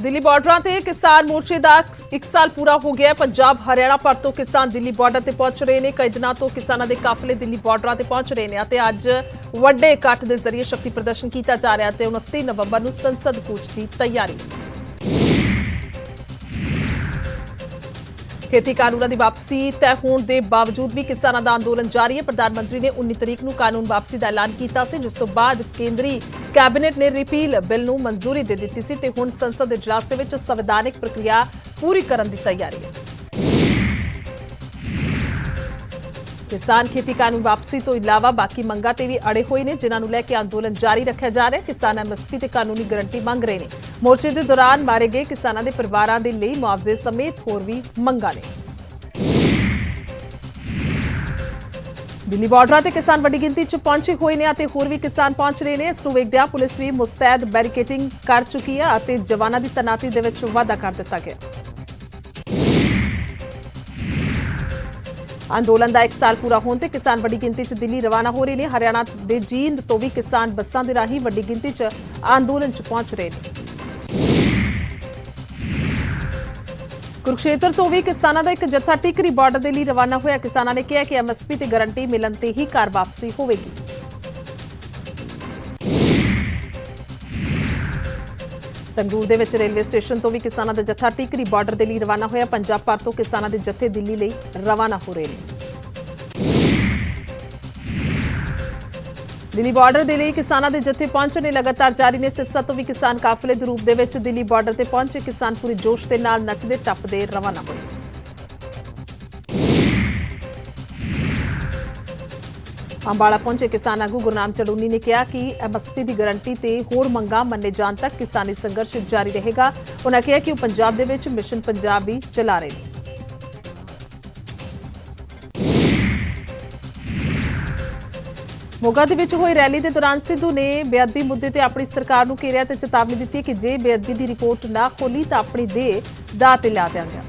Delhi border से किसान मोर्चे का 1 साल पूरा हो गया। पंजाब हरियाणा भर तो किसान दिल्ली बॉर्डर से पहुंच रहे हैं। कई दिनों तो किसानों के काफिले दिल्ली बॉर्डर से पहुंच रहे हैं। अज वड्डे इकट्ठ के जरिए शक्ति प्रदर्शन किया जा रहा है। 29 नवंबर को संसद कूच की तैयारी। खेती कानूनों की वापसी तय होने के बावजूद भी किसानों का अंदोलन जारी है। प्रधानमंत्री ने 19 तरीक को कानून वापसी का ऐलान किया, जिस तो बाद केंद्रीय कैबिनेट ने रिपील बिल को मंजूरी दे दी सी ते हुण संसद इजलास में संवैधानिक प्रक्रिया पूरी करने की तैयारी है। किसान खेती कानून वापसी तो इलावा बाकी मंगां ते भी अड़े हुए हैं, जिन्होंने लैके अंदोलन जारी रखा जा रहा है। किसान एमएसपी ते कानूनी गारंटी मंग रहे हैं। मोर्चे के दौरान मारे गए किसानों के परिवारों के लिए मुआवजे समेत होर भी मंगां ने। दिल्ली बॉर्डर से किसान वड्डी गिनती च पहुंचे हुए हैं और होर भी किसान पहुंच रहे हैं। इसनूं वेखदिआं पुलिस भी मुस्तैद बैरिकेडिंग कर चुकी है और जवानों की तैनाती दे विच वाधा कर दिता गया। अंदोलन का 1 साल पूरा होने ते किसान वड्डी गिनती च दिल्ली रवाना हो रहे हैं। हरियाणा के जींद तो भी किसान बसां दे राही वड्डी गिनती च अंदोलन च पहुंच रहे हैं। कुरुक्षेत्र तो भी किसानों का एक जत्था टिकरी बॉर्डर के लिए रवाना होया। किसानों ने कहा कि एमएसपी की गारंटी मिलन ते ही घर वापसी होगी। संगरूर दे विच रेलवे स्टेशन तो भी किसानों का जत्था टिकरी बॉर्डर के लिए रवाना होया। पंजाब भर तो किसानों के जत्थे दिल्ली लिए रवाना हो रहे हैं। दिल्ली बॉर्डर के लिए किसानों के जत्थे पहुंचने लगातार जारी ने। सिरसा तो भी किसान काफिले के रूप में दिल्ली बॉर्डर से पहुंचे। किसान पूरे जोश के नाल नचदे टपदे रवाना हुए। अंबाला पहुंचे किसान आगू गुरनाम चड़ूनी ने कहा कि एमएसपी की गारंटी ते होर मंगां मन्ने जाण तक किसानी संघर्ष जारी रहेगा। उन्होंने कहा कि वह पंजाब दे विच मिशन पंजाब भी चला रहे हैं। मोगा दे विच होई रैली के दौरान सिद्धू ने बेअदबी मुद्दे ते अपनी सरकार नूं घेरिया ते चेतावनी दी कि जे बेअदबी की रिपोर्ट ना खोली तो अपनी देह दाअ ते ला दिआंगे।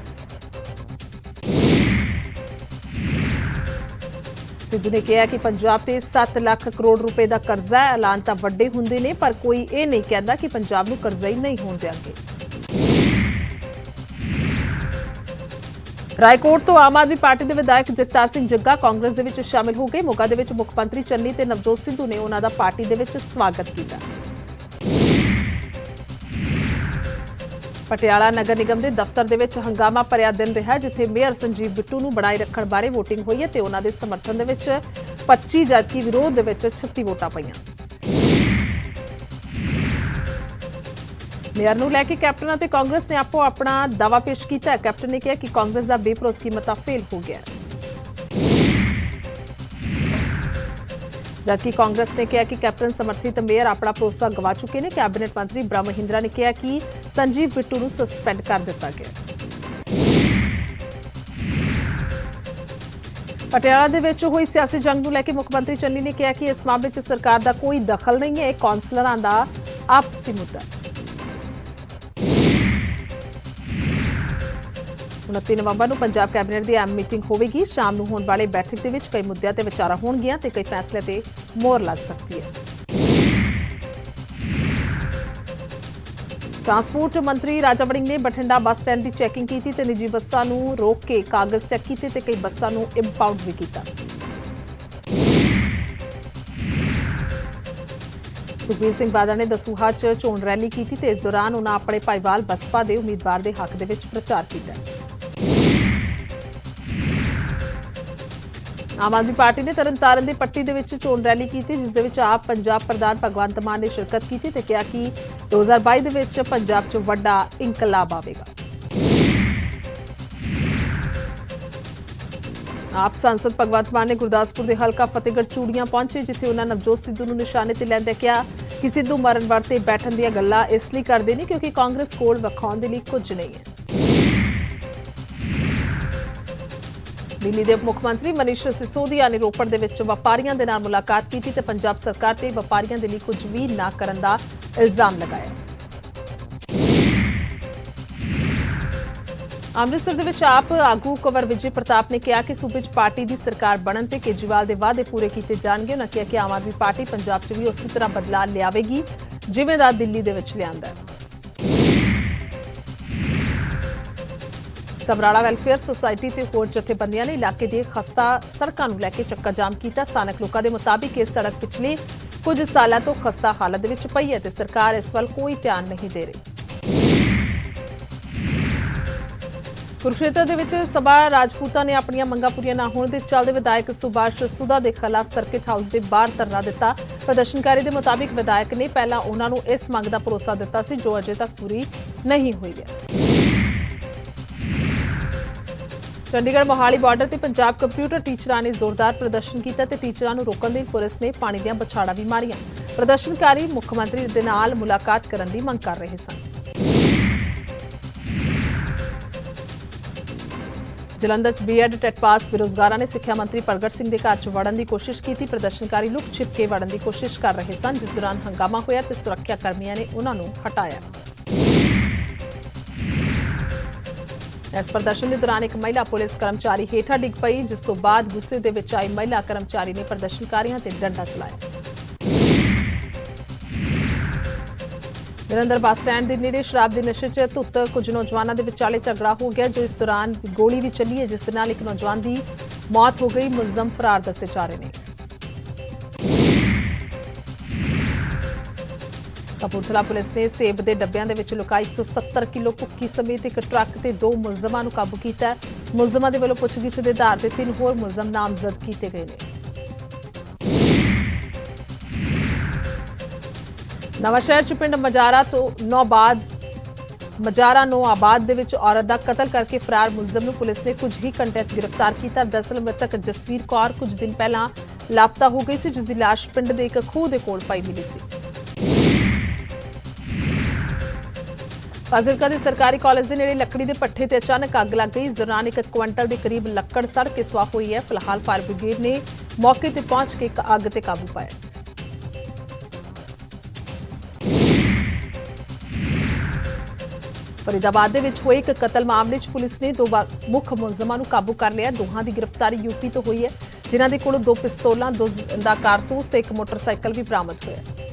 सिद्धू ने कहा कि पंजाब ते 7 लाख करोड़ रुपए का कर्जा है। ऐलान तो वड्डे हुंदे ने पर कोई ये नहीं कहता कि पंजाब नूं कर्जा ही नहीं होण देंगे। रायकोट तो आम आदमी पार्टी के विधायक जगतार सिंह जग्गा कांग्रेस दे विच शामिल हो गए। मोगा दे विच मुख मंत्री चन्नी ते नवजोत सिद्धू ने उन्हां दा पार्टी दे विच स्वागत किया। पटियाला नगर निगम के दफ्तर दे विच हंगामा भरिया दिन रहा, जिथे मेयर संजीव बिट्टू नूं बनाए रखण बारे वोटिंग हुई है ते उन्हां दे समर्थन दे विच 25 जबकि विरोध दे विच 36 वोटां पईआं। मेयर नूं लैके कैप्टन ते कांग्रेस ने आपो अपना दावा पेश किया। कैप्टन ने कहा कि कांग्रेस का बेभरोसगी मता फेल हो गया, जबकि कांग्रेस ने कहा कि कैप्टन समर्थित मेयर अपना भरोसा गवा चुके हैं। कैबिनेट मंत्री ब्रह्म महिंद्रा ने कहा कि संजीव बिट्टू नूं सस्पेंड कर दिता गया। पटियाला दे विच हुई सियासी जंग नूं लैके मुख मंत्री चन्नी ने कहा कि इस मामले में सरकार का कोई दखल नहीं है, कौंसलरां दा आपसी मुद्दा है। 29 नवंबर को पंजाब कैबिनेट की अहम मीटिंग होगी। शाम को होने वाले बैठक के कई मुद्दों पर विचार होणगियां ते कई फैसले पर मोहर लग सकती है। ट्रांसपोर्ट मंत्री राजा वड़िंग ने बठिंडा बस स्टैंड की चैकिंग की ते निजी बसां नूं रोक के कागज चैक किए ते कई बसां नूं इंपाउंड भी किया। सुखबीर सिंह बादल ने दसूहा च चोण रैली की ते इस दौरान उन्होंने अपने भाईवाल बसपा के उम्मीदवार के हक दे विच प्रचार किया। आम आदमी पार्टी ने तरनतारन की पट्टी दे विच चोण रैली की, जिस दे विच आप पंजाब प्रधान भगवंत मान ने शिरकत की ते कहा कि 2022 दे विच पंजाब च वड्डा इंकलाब आवेगा। आप सांसद भगवंत मान ने गुरदासपुर के हलका फतेहगढ़ चूड़ियां पहुंचे, जिथे उन्होंने नवजोत सिद्धू नूं निशाने ते लैंदे कहा कि सिद्धू मरण वरते बैठण दीआं गल्लां इसलिए करदे ने क्योंकि कांग्रेस कोल विखाउण दे लई कुछ नहीं है। दिल्ली के उप मुख्यमंत्री मनीष सिसोदिया ने रोपड़ दे विच व्यापारियों के नाल मुलाकात की ते पंजाब सरकार ते व्यापारियों के लिए कुछ भी ना करन दा इल्जाम लगाया। अमृतसर दे विच आप आगू कंवर विजय प्रताप ने कहा कि सूबे च पार्टी की सरकार बनन ते केजरीवाल के वादे पूरे किए जाएंगे। उन्होंने कहा कि आम आदमी पार्टी पंजाब च भी उसी तरह बदलाव लियावेगी जिवें दा दिल्ली दे विच लिआंदा है। ਸਮਰਾਲਾ ਵੈਲਫੇਅਰ ਸੁਸਾਇਟੀ ਤੇ ਹੋਰ ਜਥੇਬੰਦੀਆਂ ਨੇ ਇਲਾਕੇ ਦੇ ਖਸਤਾ ਸੜਕਾਂ ਨੂੰ ਲੈ ਕੇ ਚੱਕਾ ਜਾਮ ਕੀਤਾ। ਸਥਾਨਕ ਲੋਕਾਂ ਦੇ ਮੁਤਾਬਿਕ ਇਹ ਸੜਕ ਪਿਛਲੇ ਕੁਝ ਸਾਲਾਂ ਤੋਂ ਖਸਤਾ ਹਾਲਤ ਦੇ ਵਿੱਚ ਪਈ ਹੈ ਤੇ ਸਰਕਾਰ ਇਸ ਵੱਲ ਕੋਈ ਧਿਆਨ ਨਹੀਂ ਦੇ ਰਹੀ। ਕੁਰੂਕਸ਼ੇਤਰ ਦੇ ਵਿੱਚ ਸਭਾ ਰਾਜਪੂਤਾਂ ਨੇ ਆਪਣੀਆਂ ਮੰਗਾਂ ਪੂਰੀਆਂ ਨਾ ਹੋਣ ਦੇ ਚੱਲਦੇ ਵਿਧਾਇਕ ਸੁਭਾਸ਼ ਸੁਦਾ ਦੇ ਖਿਲਾਫ ਸਰਕਿਟ ਹਾਊਸ ਦੇ ਬਾਹਰ ਧਰਨਾ ਦਿੱਤਾ। ਪ੍ਰਦਰਸ਼ਨਕਾਰੀ ਦੇ ਮੁਤਾਬਿਕ ਵਿਧਾਇਕ ਨੇ ਪਹਿਲਾਂ ਉਹਨਾਂ ਨੂੰ ਇਸ ਮੰਗ ਦਾ ਭਰੋਸਾ ਦਿੱਤਾ ਸੀ ਜੋ ਅਜੇ ਤੱਕ ਪੂਰੀ ਨਹੀਂ ਹੋਈ ਹੈ। ਚੰਡੀਗੜ੍ਹ ਮੋਹਾਲੀ ਬਾਰਡਰ ਤੇ ਪੰਜਾਬ ਕੰਪਿਊਟਰ ਟੀਚਰਾਂ ਨੇ ਜ਼ੋਰਦਾਰ ਪ੍ਰਦਰਸ਼ਨ ਕੀਤਾ ਤੇ ਟੀਚਰਾਂ ਨੂੰ ਰੋਕਣ ਲਈ ਪੁਲਿਸ ਨੇ ਪਾਣੀ ਦੀਆਂ ਬਛਾੜਾਂ ਵੀ ਮਾਰੀਆਂ। ਪ੍ਰਦਰਸ਼ਨਕਾਰੀ ਮੁੱਖ ਮੰਤਰੀ ਦੇ ਨਾਲ ਮੁਲਾਕਾਤ ਕਰਨ ਦੀ ਮੰਗ ਕਰ ਰਹੇ ਸਨ। ਜਲੰਧਰ 'ਚ ਬੀਐਡ ਟੈਟ ਪਾਸ ਬੇਰੁਜ਼ਗਾਰਾਂ ਨੇ ਸਿੱਖਿਆ ਮੰਤਰੀ ਪ੍ਰਗਟ ਸਿੰਘ ਦੇ ਘਰ 'ਚ ਵੜਨ ਦੀ ਕੋਸ਼ਿਸ਼ ਕੀਤੀ। ਪ੍ਰਦਰਸ਼ਨਕਾਰੀ ਲੁਕ ਛਿਪ ਕੇ ਵੜਨ ਦੀ ਕੋਸ਼ਿਸ਼ ਕਰ ਰਹੇ ਸਨ, ਜਿਸ ਦੌਰਾਨ ਹੰਗਾਮਾ ਹੋਇਆ ਤੇ ਸੁਰੱਖਿਆ ਕਰਮੀਆਂ ਨੇ ਉਹਨਾਂ ਨੂੰ ਹਟਾਇਆ। ਇਸ ਪ੍ਰਦਰਸ਼ਨ ਦੇ ਦੌਰਾਨ ਇੱਕ ਮਹਿਲਾ ਪੁਲਿਸ ਕਰਮਚਾਰੀ ਹੇਠਾਂ ਡਿੱਗ ਪਈ, ਜਿਸ ਤੋਂ ਬਾਅਦ ਗੁੱਸੇ ਦੇ ਵਿੱਚ ਆਈ ਮਹਿਲਾ ਕਰਮਚਾਰੀ ਨੇ ਪ੍ਰਦਰਸ਼ਨਕਾਰੀਆਂ ਤੇ ਡੰਡਾ ਚਲਾਇਆ। ਜਲੰਧਰ ਬੱਸ ਸਟੈਂਡ ਦੇ ਨੇੜੇ ਸ਼ਰਾਬ ਦੇ ਨਸ਼ੇ 'ਚ ਧੁੱਤ ਕੁਝ ਨੌਜਵਾਨਾਂ ਦੇ ਵਿਚਾਲੇ ਝਗੜਾ ਹੋ ਗਿਆ, ਜੋ ਇਸ ਦੌਰਾਨ ਗੋਲੀ ਵੀ ਚੱਲੀ ਹੈ, ਜਿਸ ਦੇ ਨਾਲ ਇੱਕ ਨੌਜਵਾਨ ਦੀ ਮੌਤ ਹੋ ਗਈ। ਮੁਲਜ਼ਮ ਫਰਾਰ ਦੱਸੇ ਜਾ ਰਹੇ ਨੇ। ਕਪੂਰਥਲਾ ਪੁਲਿਸ ਨੇ ਸੇਬ ਦੇ ਡੱਬਿਆਂ ਦੇ ਵਿੱਚ ਲੁਕਾਈ 170 ਕਿਲੋ ਭੁੱਕੀ ਸਮੇਤ ਇੱਕ ਟਰੱਕ ਤੇ 2 ਮੁਲਜ਼ਮਾਂ ਨੂੰ ਕਾਬੂ ਕੀਤਾ ਹੈ। ਮੁਲਜ਼ਮਾਂ ਦੇ ਵੱਲੋਂ ਪੁੱਛਗਿੱਛ ਦੇ ਆਧਾਰ ਤੇ 3 ਹੋਰ ਮੁਲਜ਼ਮ ਨਾਮਜ਼ਦ ਕੀਤੇ ਗਏ ਨੇ। ਨਵਾਂਸ਼ਹਿਰ 'ਚ ਪਿੰਡ ਮਜਾਰਾ ਨੋ ਆਬਾਦ ਦੇ ਵਿੱਚ ਔਰਤ ਦਾ ਕਤਲ ਕਰਕੇ ਫਰਾਰ ਮੁਲਜ਼ਮ ਨੂੰ ਪੁਲਿਸ ਨੇ ਕੁਝ ਹੀ ਘੰਟਿਆਂ 'ਚ ਗ੍ਰਿਫਤਾਰ ਕੀਤਾ। ਦਰਅਸਲ ਮ੍ਰਿਤਕ ਜਸਵੀਰ ਕੌਰ ਕੁਝ ਦਿਨ ਪਹਿਲਾਂ ਲਾਪਤਾ ਹੋ ਗਈ ਸੀ, ਜਿਸ ਦੀ ਲਾਸ਼ ਪਿੰਡ ਦੇ ਇੱਕ ਖੂਹ ਦੇ ਕੋਲ ਪਈ ਮਿਲੀ ਸੀ। ਫਾਜ਼ਿਲਕਾ ਦੇ ਸਰਕਾਰੀ ਕਾਲਜ ਦੇ ਨੇੜੇ ਲੱਕੜੀ ਦੇ ਪੱਠੇ ਤੇ ਅਚਾਨਕ ਅੱਗ ਲੱਗ ਗਈ। ਇਸ ਦੌਰਾਨ 1 ਕੁਇੰਟਲ ਦੇ ਕਰੀਬ ਲੱਕੜ ਸੜ ਕੇ ਸੁਆਹ ਹੋਈ ਹੈ। ਫਿਲਹਾਲ ਫਾਇਰ ਬ੍ਰਿਗੇਡ ਨੇ ਮੌਕੇ ਤੇ ਪਹੁੰਚ ਕੇ ਅੱਗ ਤੇ ਕਾਬੂ ਪਾਇਆ। ਫਰੀਦਾਬਾਦ ਦੇ ਵਿੱਚ ਹੋਏ ਇੱਕ ਕਤਲ ਮਾਮਲੇ 'ਚ ਪੁਲਿਸ ਨੇ 2 ਮੁੱਖ ਮੁਲਜ਼ਮਾਂ ਨੂੰ ਕਾਬੂ ਕਰ ਲਿਆ। ਦੋਹਾਂ ਦੀ ਗ੍ਰਿਫਤਾਰੀ ਯੂਪੀ ਤੋਂ ਹੋਈ ਹੈ, ਜਿਨ੍ਹਾਂ ਦੇ ਕੋਲੋਂ 2 ਪਿਸਤੌਲਾਂ, 2 ਦਾ ਕਾਰਤੂਸ ਤੇ ਇੱਕ ਮੋਟਰਸਾਈਕਲ ਵੀ ਬਰਾਮਦ ਹੋਇਆ।